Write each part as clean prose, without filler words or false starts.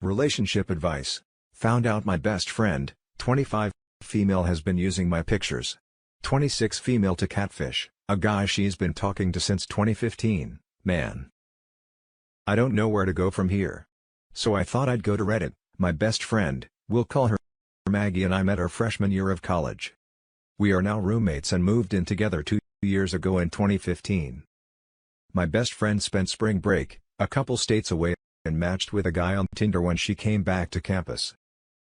Relationship advice. Found out my best friend, 25, female has been using my pictures. 26 female to catfish, a guy she's been talking to since 2015, man. I don't know where to go from here. So I thought I'd go to Reddit. My best friend, we'll call her Maggie, and I met her freshman year of college. We are now roommates and moved in together 2 years ago in 2015. My best friend spent spring break, a couple states away, and matched with a guy on Tinder when she came back to campus.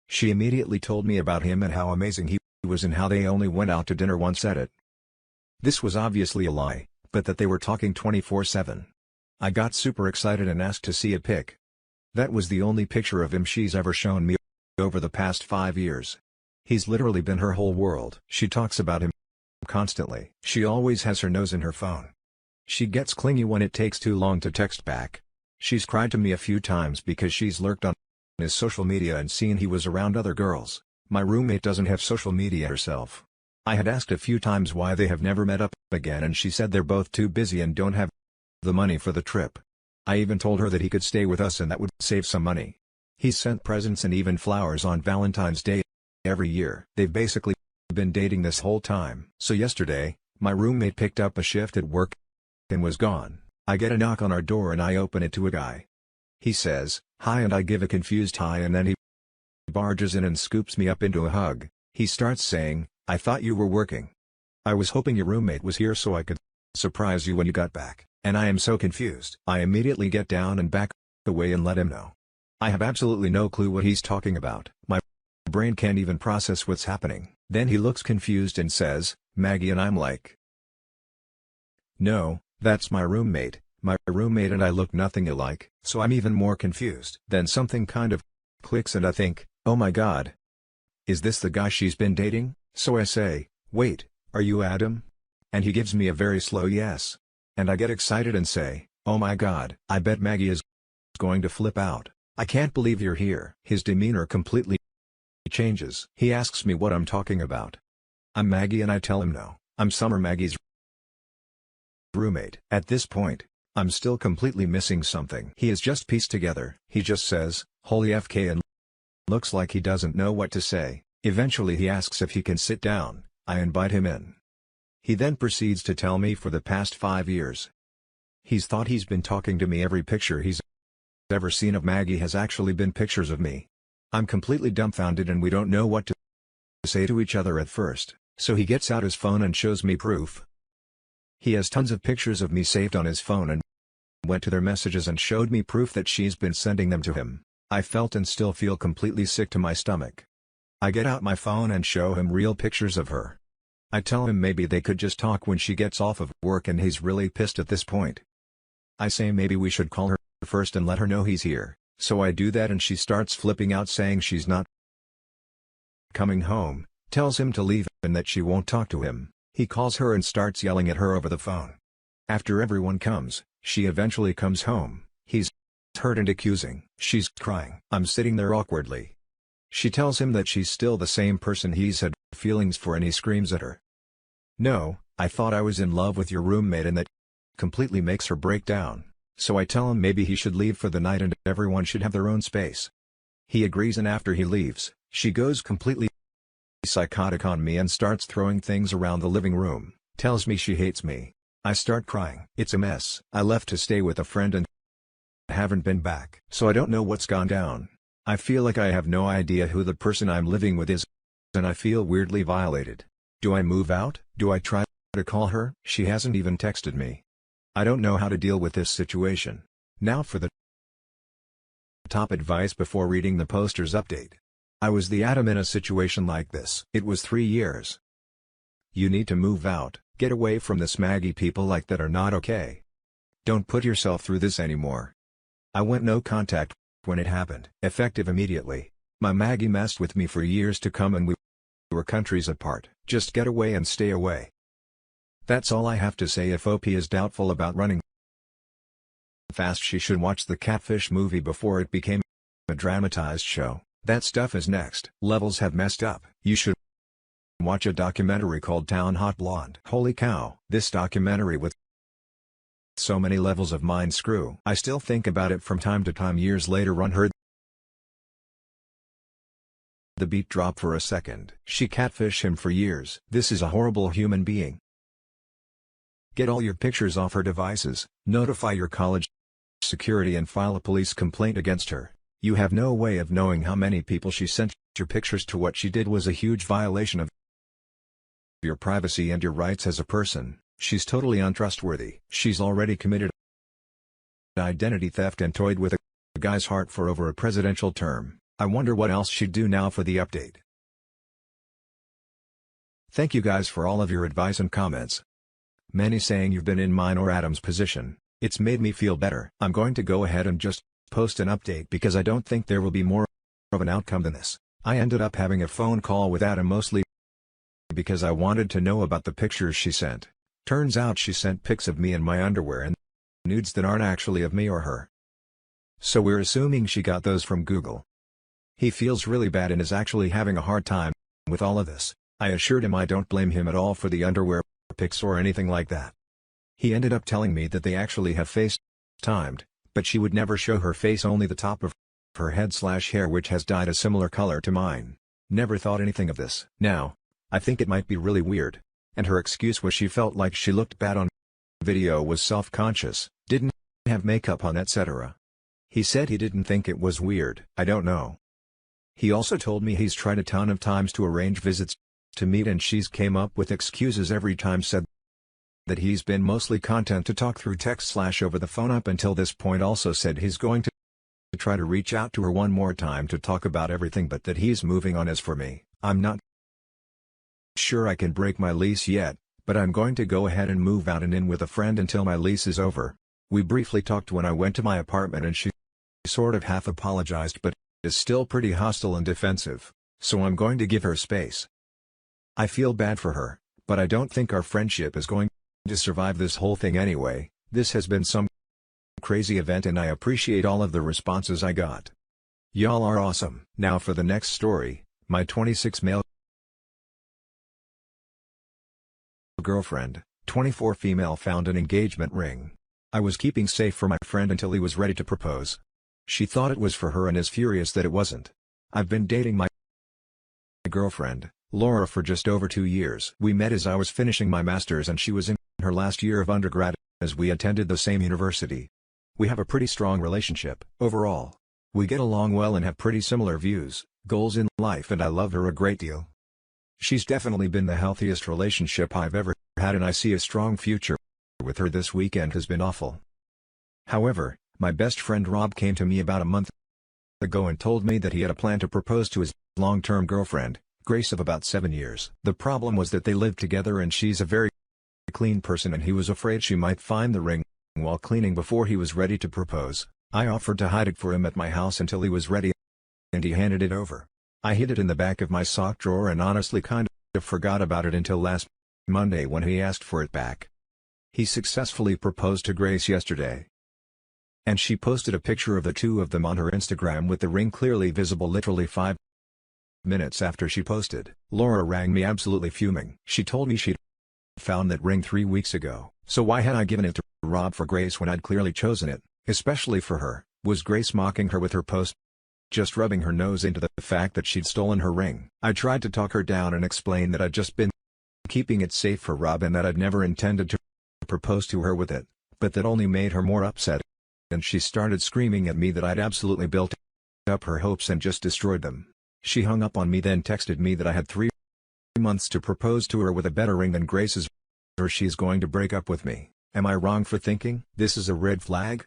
She immediately told me about him and how amazing he was and how they only went out to dinner once at it. This was obviously a lie, but that they were talking 24/7. I got super excited and asked to see a pic. That was the only picture of him she's ever shown me over the past 5 years. He's literally been her whole world. She talks about him constantly. She always has her nose in her phone. She gets clingy when it takes too long to text back. She's cried to me a few times because she's lurked on his social media and seen he was around other girls. My roommate doesn't have social media herself. I had asked a few times why they have never met up again, and she said they're both too busy and don't have the money for the trip. I even told her that he could stay with us and that would save some money. He's sent presents and even flowers on Valentine's Day every year. They've basically been dating this whole time. So yesterday, my roommate picked up a shift at work and was gone. I get a knock on our door and I open it to a guy. He says, "Hi," and I give a confused hi, and then he barges in and scoops me up into a hug. He starts saying, "I thought you were working. I was hoping your roommate was here so I could surprise you when you got back, and I am so confused." I immediately get down and back away and let him know. I have absolutely no clue what he's talking about. My brain can't even process what's happening. Then he looks confused and says, "Maggie," and I'm like, "No, that's my roommate." My roommate and I look nothing alike, so I'm even more confused. Then something kind of clicks and I think, oh my god. Is this the guy she's been dating? So I say, "Wait, are you Adam?" And he gives me a very slow yes. And I get excited and say, "Oh my god, I bet Maggie is going to flip out. I can't believe you're here." His demeanor completely changes. He asks me what I'm talking about. I'm Maggie and I tell him no, I'm Summer, Maggie's roommate. At this point, I'm still completely missing something. He has just pieced together. He just says, "Holy FK," and looks like he doesn't know what to say. Eventually he asks if he can sit down. I invite him in. He then proceeds to tell me for the past 5 years, he's thought he's been talking to me. Every picture he's ever seen of Maggie has actually been pictures of me. I'm completely dumbfounded and we don't know what to say to each other at first, so he gets out his phone and shows me proof. He has tons of pictures of me saved on his phone and went to their messages and showed me proof that she's been sending them to him. I felt and still feel completely sick to my stomach. I get out my phone and show him real pictures of her. I tell him maybe they could just talk when she gets off of work, and he's really pissed at this point. I say maybe we should call her first and let her know he's here, so I do that and she starts flipping out saying she's not coming home, tells him to leave and that she won't talk to him. He calls her and starts yelling at her over the phone. After everyone comes, she eventually comes home. He's hurt and accusing. She's crying. I'm sitting there awkwardly. She tells him that she's still the same person he's had feelings for, and he screams at her. "No, I thought I was in love with your roommate," and that completely makes her break down. So I tell him maybe he should leave for the night and everyone should have their own space. He agrees, and after he leaves, she goes completely psychotic on me and starts throwing things around the living room, tells me she hates me. I start crying. It's a mess. I left to stay with a friend and haven't been back. So I don't know what's gone down. I feel like I have no idea who the person I'm living with is, and I feel weirdly violated. Do I move out? Do I try to call her? She hasn't even texted me. I don't know how to deal with this situation. Now for the top advice before reading the poster's update. I was the Adam in a situation like this. It was 3 years. You need to move out. Get away from this Maggie. People like that are not okay. Don't put yourself through this anymore. I went no contact when it happened. Effective immediately. My Maggie messed with me for years to come and we were countries apart. Just get away and stay away. That's all I have to say. If OP is doubtful about running fast, she should watch the Catfish movie before it became a dramatized show. That stuff is next. Levels have messed up. You should watch a documentary called Town Hot Blonde. Holy cow. This documentary with so many levels of mind screw. I still think about it from time to time years later. Run her the beat drop for a second. She catfished him for years. This is a horrible human being. Get all your pictures off her devices, notify your college security and file a police complaint against her. You have no way of knowing how many people she sent your pictures to. What she did was a huge violation of your privacy and your rights as a person. She's totally untrustworthy. She's already committed identity theft and toyed with a guy's heart for over a presidential term. I wonder what else she'd do now for the update. Thank you guys for all of your advice and comments. Many saying you've been in mine or Adam's position. It's made me feel better. I'm going to go ahead and just post an update because I don't think there will be more of an outcome than this. I ended up having a phone call with Adam mostly because I wanted to know about the pictures she sent. Turns out she sent pics of me in my underwear and nudes that aren't actually of me or her. So we're assuming she got those from Google. He feels really bad and is actually having a hard time with all of this. I assured him I don't blame him at all for the underwear pics or anything like that. He ended up telling me that they actually have FaceTimed, but she would never show her face, only the top of her head/hair, which has dyed a similar color to mine. Never thought anything of this. Now, I think it might be really weird. And her excuse was she felt like she looked bad on video, was self-conscious, didn't have makeup on, etc. He said he didn't think it was weird. I don't know. He also told me he's tried a ton of times to arrange visits to meet and she's came up with excuses every time, said that he's been mostly content to talk through text/over the phone up until this point. Also said he's going to try to reach out to her one more time to talk about everything, but that he's moving on. As for me, I'm not sure I can break my lease yet, but I'm going to go ahead and move out and in with a friend until my lease is over. We briefly talked when I went to my apartment and she sort of half apologized but is still pretty hostile and defensive, so I'm going to give her space. I feel bad for her, but I don't think our friendship is going to survive this whole thing anyway. This has been some crazy event and I appreciate all of the responses I got. Y'all are awesome. Now for the next story. My 26 male girlfriend, 24 female, found an engagement ring I was keeping safe for my friend until he was ready to propose. She thought it was for her and is furious that it wasn't. I've been dating my girlfriend, Laura, for just over 2 years. We met as I was finishing my master's and she was in her last year of undergrad, as we attended the same university. We have a pretty strong relationship. Overall, we get along well and have pretty similar views, goals in life, and I love her a great deal. She's definitely been the healthiest relationship I've ever had and I see a strong future with her. This weekend has been awful. However, my best friend Rob came to me about a month ago and told me that he had a plan to propose to his long-term girlfriend, Grace, of about 7 years. The problem was that they lived together and she's a very clean person and he was afraid she might find the ring while cleaning before he was ready to propose. I offered to hide it for him at my house until he was ready, and he handed it over. I hid it in the back of my sock drawer and honestly kind of forgot about it until last Monday when he asked for it back. He successfully proposed to Grace yesterday, and she posted a picture of the two of them on her Instagram with the ring clearly visible literally 5 minutes after she posted. Laura rang me absolutely fuming. She told me she'd found that ring 3 weeks ago, so why had I given it to Rob for Grace when I'd clearly chosen it, especially for her? Was Grace mocking her with her post? Just rubbing her nose into the fact that she'd stolen her ring? I tried to talk her down and explain that I'd just been keeping it safe for Rob and that I'd never intended to propose to her with it, but that only made her more upset, and she started screaming at me that I'd absolutely built up her hopes and just destroyed them. She hung up on me, then texted me that I had 3 months to propose to her with a better ring than Grace's, or she's going to break up with me. Am I wrong for thinking this is a red flag?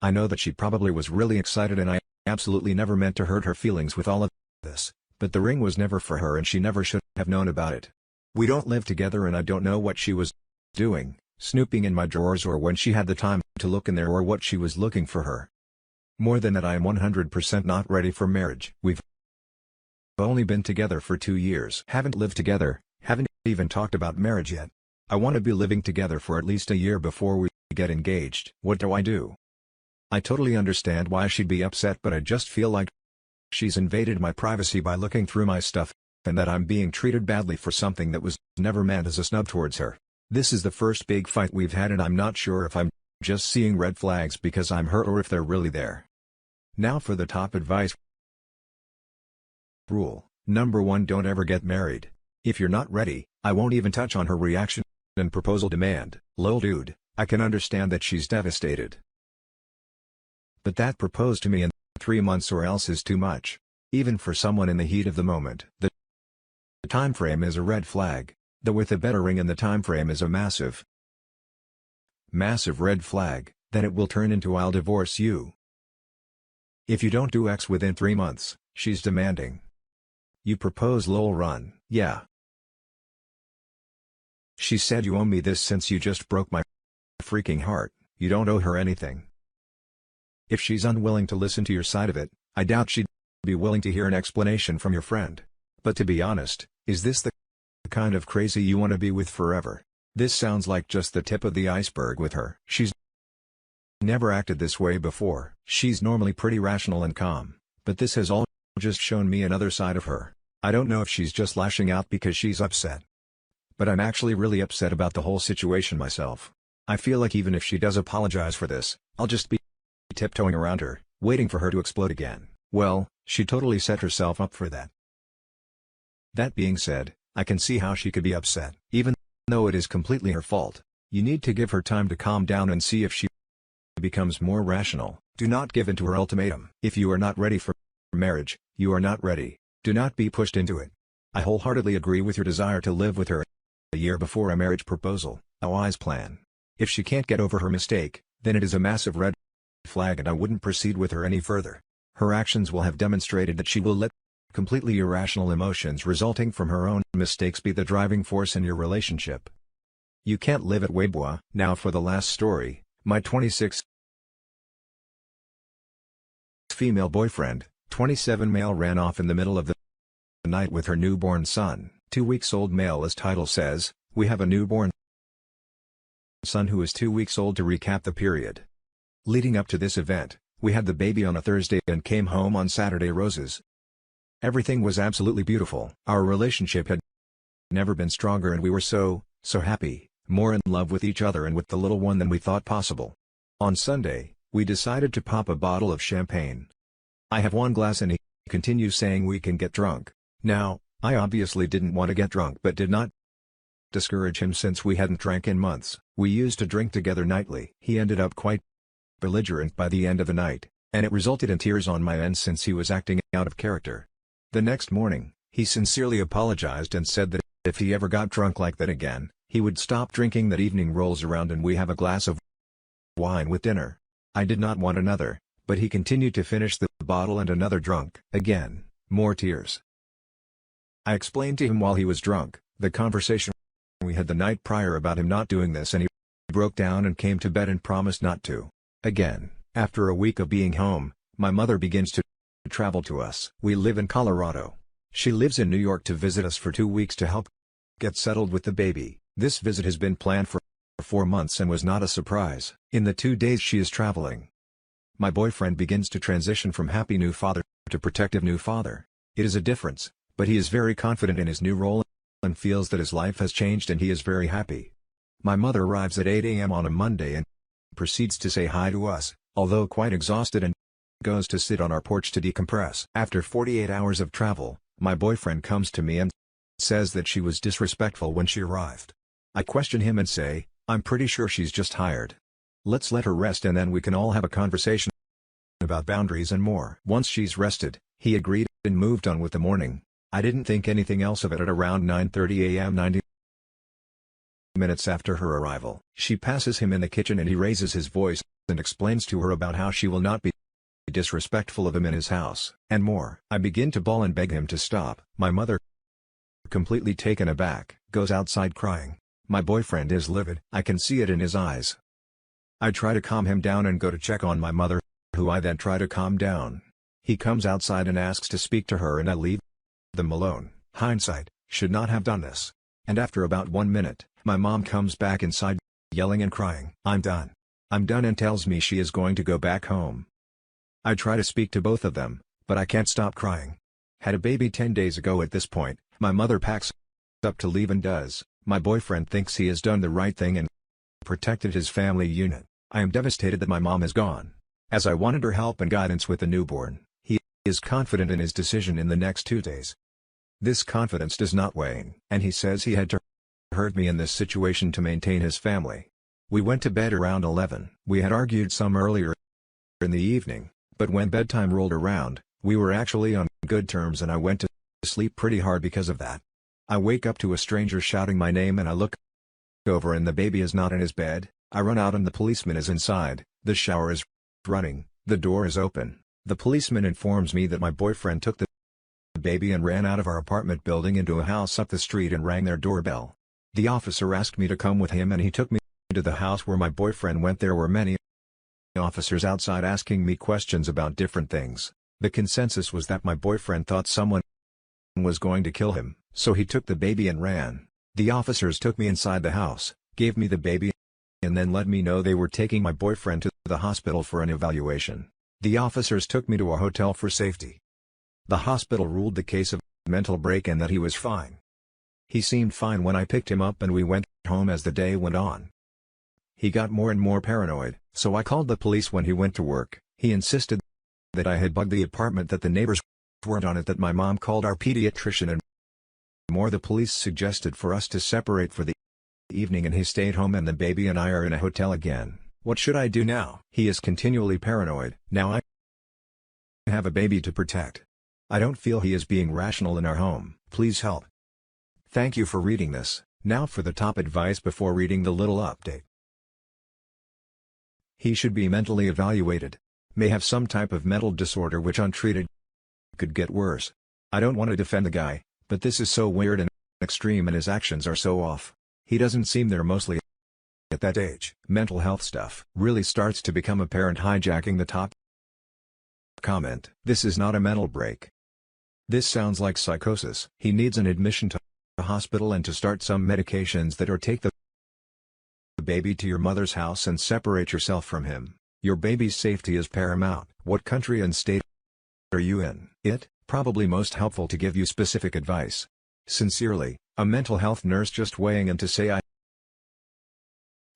I know that she probably was really excited and I absolutely never meant to hurt her feelings with all of this, but the ring was never for her and she never should have known about it. We don't live together and I don't know what she was doing, snooping in my drawers or when she had the time to look in there or what she was looking for her. More than that, I am 100% not ready for marriage. We've only been together for 2 years. Haven't lived together, haven't even talked about marriage yet. I want to be living together for at least a year before we get engaged. What do I do? I totally understand why she'd be upset, but I just feel like she's invaded my privacy by looking through my stuff, and that I'm being treated badly for something that was never meant as a snub towards her. This is the first big fight we've had and I'm not sure if I'm just seeing red flags because I'm hurt or if they're really there. Now for the top advice rule. Number 1, don't ever get married. If you're not ready, I won't even touch on her reaction and proposal demand. Lol dude, I can understand that she's devastated. But that propose to me in 3 months or else is too much. Even for someone in the heat of the moment. The time frame is a red flag. The with a better ring in the time frame is a massive red flag, then it will turn into I'll divorce you. If you don't do X within 3 months, she's demanding. You propose lol run, yeah. She said you owe me this since you just broke my freaking heart, you don't owe her anything. If she's unwilling to listen to your side of it, I doubt she'd be willing to hear an explanation from your friend. But to be honest, is this the kind of crazy you want to be with forever? This sounds like just the tip of the iceberg with her. She's never acted this way before. She's normally pretty rational and calm, but this has all just shown me another side of her. I don't know if she's just lashing out because she's upset. But I'm actually really upset about the whole situation myself. I feel like even if she does apologize for this, I'll just be tiptoeing around her, waiting for her to explode again. Well, she totally set herself up for that. That being said, I can see how she could be upset. Even though it is completely her fault, you need to give her time to calm down and see if she becomes more rational. Do not give in to her ultimatum. If you are not ready for marriage, you are not ready. Do not be pushed into it. I wholeheartedly agree with your desire to live with her a year before a marriage proposal, a wise plan. If she can't get over her mistake, then it is a massive red flag and I wouldn't proceed with her any further. Her actions will have demonstrated that she will let completely irrational emotions resulting from her own mistakes be the driving force in your relationship. You can't live at Weibo. Now for the last story, my 26 female boyfriend, 27 male ran off in the middle of the night with her newborn son, 2 weeks old male. As title says, we have a newborn son who is 2 weeks old. To recap the period leading up to this event, we had the baby on a Thursday and came home on Saturday. Roses. Everything was absolutely beautiful. Our relationship had never been stronger and we were so happy, more in love with each other and with the little one than we thought possible. On Sunday, we decided to pop a bottle of champagne. I have 1 glass and he continues saying we can get drunk. Now, I obviously didn't want to get drunk but did not discourage him since we hadn't drank in months. We used to drink together nightly. He ended up quite belligerent by the end of the night, and it resulted in tears on my end since he was acting out of character. The next morning, he sincerely apologized and said that if he ever got drunk like that again, he would stop drinking. That evening rolls around and we have a glass of wine with dinner. I did not want another, but he continued to finish the bottle and another drunk. Again, more tears. I explained to him while he was drunk, the conversation we had the night prior about him not doing this, and he broke down and came to bed and promised not to. Again, after a week of being home, my mother begins to travel to us. We live in Colorado. She lives in New York to visit us for 2 weeks to help get settled with the baby. This visit has been planned for 4 months and was not a surprise. In the 2 days she is traveling, my boyfriend begins to transition from happy new father to protective new father. It is a difference, but he is very confident in his new role and feels that his life has changed and he is very happy. My mother arrives at 8 a.m. on a Monday and proceeds to say hi to us, although quite exhausted, and goes to sit on our porch to decompress. After 48 hours of travel, my boyfriend comes to me and says that she was disrespectful when she arrived. I question him and say, I'm pretty sure she's just tired. Let's let her rest and then we can all have a conversation about boundaries and more. Once she's rested, he agreed and moved on with the morning. I didn't think anything else of it. At around 9:30 a.m. 90 minutes after her arrival, she passes him in the kitchen and he raises his voice and explains to her about how she will not be disrespectful of him in his house, and more. I begin to bawl and beg him to stop. My mother, completely taken aback, goes outside crying. My boyfriend is livid. I can see it in his eyes. I try to calm him down and go to check on my mother, who I then try to calm down. He comes outside and asks to speak to her and I leave them alone. Hindsight, should not have done this. And after about 1 minute, my mom comes back inside, yelling and crying. I'm done, and tells me she is going to go back home. I try to speak to both of them, but I can't stop crying. Had a baby 10 days ago. At this point, my mother packs up to leave and does. My boyfriend thinks he has done the right thing and protected his family unit. I am devastated that my mom is gone, as I wanted her help and guidance with the newborn. He is confident in his decision. In the next 2 days, This confidence does not wane, and he says he had to hurt me in this situation to maintain his family. We went to bed around 11. We had argued some earlier in the evening, but when bedtime rolled around, we were actually on good terms and I went to sleep pretty hard because of that. I wake up to a stranger shouting my name and I look over and the baby is not in his bed. I run out and the policeman is inside, the shower is running, the door is open. The policeman informs me that my boyfriend took the baby and ran out of our apartment building into a house up the street and rang their doorbell. The officer asked me to come with him and he took me to the house where my boyfriend went. There were many officers outside asking me questions about different things. The consensus was that my boyfriend thought someone was going to kill him, so he took the baby and ran. The officers took me inside the house, gave me the baby, and then let me know they were taking my boyfriend to the hospital for an evaluation. The officers took me to a hotel for safety. The hospital ruled the case of mental break and that he was fine. He seemed fine when I picked him up and we went home. As the day went on, he got more and more paranoid, so I called the police when he went to work. He insisted that I had bugged the apartment, that the neighbors weren't on it, that my mom called our pediatrician and more. The police suggested for us to separate for the evening and he stayed home and the baby and I are in a hotel again. What should I do now? He is continually paranoid. Now I have a baby to protect. I don't feel he is being rational in our home. Please help. Thank you for reading this. Now for the top advice before reading the little update. He should be mentally evaluated. May have some type of mental disorder which untreated could get worse. I don't want to defend the guy, but this is so weird and extreme and his actions are so off. He doesn't seem there mostly at that age. Mental health stuff really starts to become apparent. Hijacking the top comment. This is not a mental break. This sounds like psychosis. He needs an admission to a hospital and to start some medications that, or take the baby to your mother's house and separate yourself from him. Your baby's safety is paramount. What country and state are you in? It probably most helpful to give you specific advice. Sincerely, a mental health nurse. Just weighing in to say I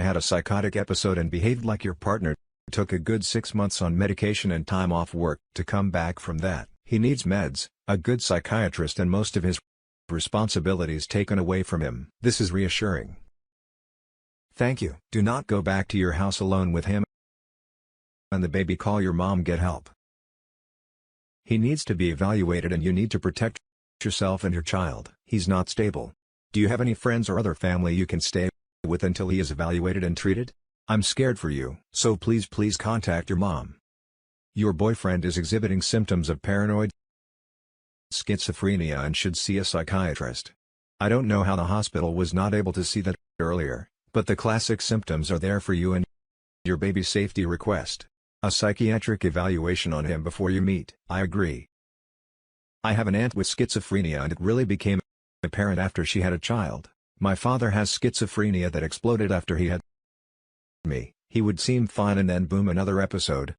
had a psychotic episode and behaved like your partner. Took a good 6 months on medication and time off work to come back from that. He needs meds, a good psychiatrist, and most of his responsibilities taken away from him. This is reassuring. Thank you. Do not go back to your house alone with him and the baby. Call your mom. Get help. He needs to be evaluated and you need to protect yourself and your child. He's not stable. Do you have any friends or other family you can stay with until he is evaluated and treated? I'm scared for you. So please contact your mom. Your boyfriend is exhibiting symptoms of paranoid schizophrenia and should see a psychiatrist. I don't know how the hospital was not able to see that earlier, but the classic symptoms are there for you and your baby's safety. Request a psychiatric evaluation on him before you meet. I agree. I have an aunt with schizophrenia and it really became apparent after she had a child. My father has schizophrenia that exploded after he had me. He would seem fine and then boom, another episode.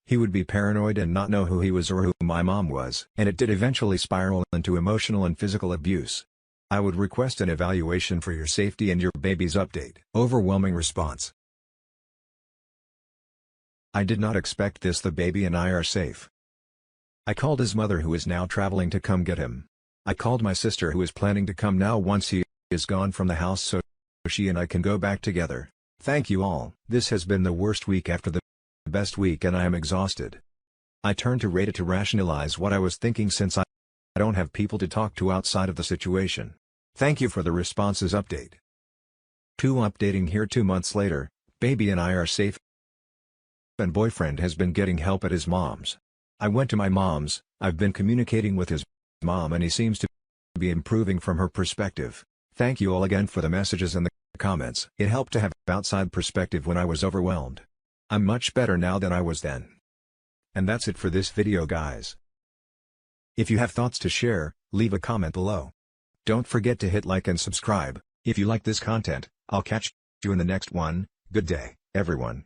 He would be paranoid and not know who he was or who my mom was, and it did eventually spiral into emotional and physical abuse. I would request an evaluation for your safety and your baby's update. Overwhelming response. I did not expect this. The baby and I are safe. I called his mother who is now traveling to come get him. I called my sister who is planning to come now once he is gone from the house so she and I can go back together. Thank you all. This has been the worst week after the best week and I am exhausted. I turned to Reddit to rationalize what I was thinking since I don't have people to talk to outside of the situation. Thank you for the responses. Update. 2 updating here. 2 months later, baby and I are safe and boyfriend has been getting help at his mom's. I went to my mom's. I've been communicating with his mom and he seems to be improving from her perspective. Thank you all again for the messages and the comments. It helped to have outside perspective when I was overwhelmed. I'm much better now than I was then. And that's it for this video, guys. If you have thoughts to share, leave a comment below. Don't forget to hit like and subscribe. If you like this content, I'll catch you in the next one. Good day, everyone.